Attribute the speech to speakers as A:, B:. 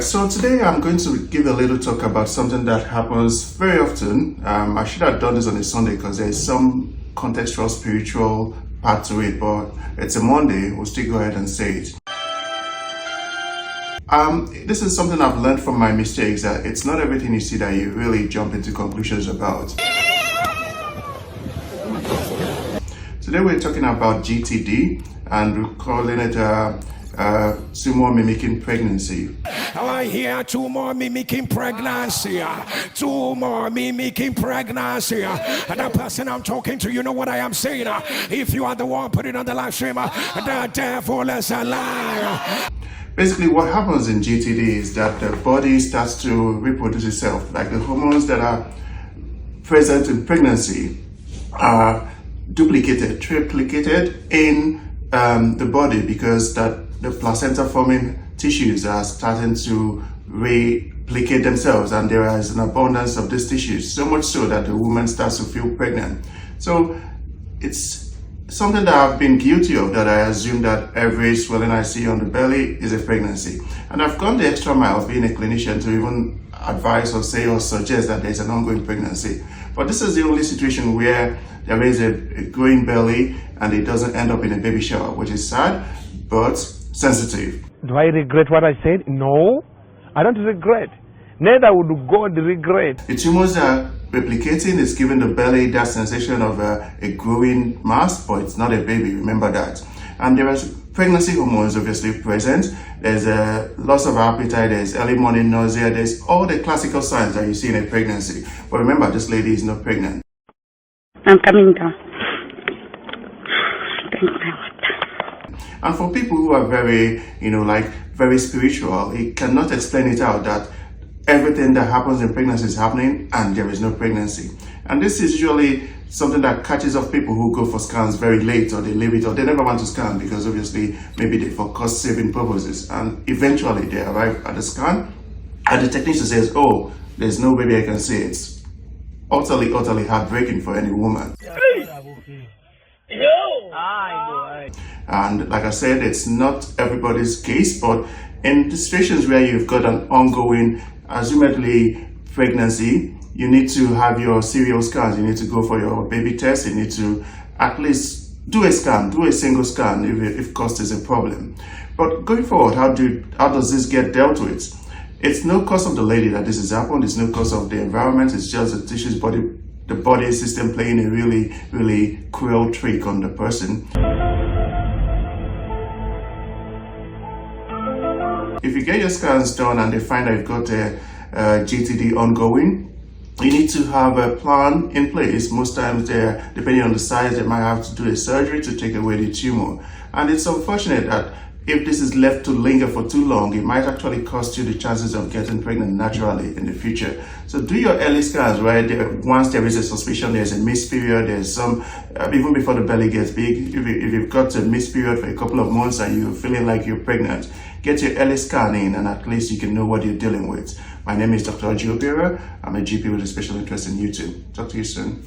A: So today I'm going to give a little talk about something that happens very often. I should have done this on a Sunday because there is some contextual spiritual part to it, but it's a Monday, we'll still go ahead and say it. This is something I've learned from my mistakes, that it's not everything you see that you really jump into conclusions about. Today we're talking about GTD and we're calling it tumor mimicking pregnancy.
B: I hear tumor mimicking pregnancy. Tumor mimicking pregnancy. And the person I'm talking to, you know what I am saying? If you are the one, put it on the live stream. The devil is a liar.
A: Basically, what happens in GTD is that the body starts to reproduce itself. Like the hormones that are present in pregnancy are duplicated, triplicated in the body, because the placenta forming tissues are starting to replicate themselves, and there is an abundance of these tissues, so much so that the woman starts to feel pregnant. So it's something that I've been guilty of, that I assume that every swelling I see on the belly is a pregnancy. And I've gone the extra mile of being a clinician to even advise or say or suggest that there's an ongoing pregnancy. But this is the only situation where there is a growing belly and it doesn't end up in a baby shower, which is sad but sensitive.
C: Do I regret what I said? No, I don't regret. Neither would God regret.
A: The tumors are replicating, is giving the belly that sensation of a growing mass, but it's not a baby, remember that. And there are pregnancy hormones obviously present. There's a loss of appetite, there's early morning nausea, there's all the classical signs that you see in a pregnancy. But remember, this lady is not pregnant.
D: I'm coming down.
A: And for people who are very, very spiritual, it cannot explain it out that everything that happens in pregnancy is happening and there is no pregnancy. And this is usually something that catches off people who go for scans very late, or they leave it, or they never want to scan because obviously maybe they for cost saving purposes. And eventually they arrive at the scan and the technician says, oh, there's no baby I can see. It's utterly heartbreaking for any woman. And like I said, it's not everybody's case, but in the situations where you've got an ongoing, assumedly pregnancy, you need to have your serial scans. You need to go for your baby test. You need to at least do a scan, do a single scan if cost is a problem. But going forward, how does this get dealt with? It's no cause of the lady that this has happened. It's no cause of the environment. It's just the tissues, the body system playing a really cruel trick on the person. If you get your scans done and they find that you've got a GTD ongoing, you need to have a plan in place. Most times, depending on the size, they might have to do a surgery to take away the tumor. And it's unfortunate that if this is left to linger for too long, it might actually cost you the chances of getting pregnant naturally in the future. So do your early scans, right? Once there is a suspicion, there's a missed period, there's some, even before the belly gets big, if you've got a missed period for a couple of months and you're feeling like you're pregnant, get your early scan in and at least you can know what you're dealing with. My name is Dr. Ojiobera. I'm a GP with a special interest in YouTube. Talk to you soon.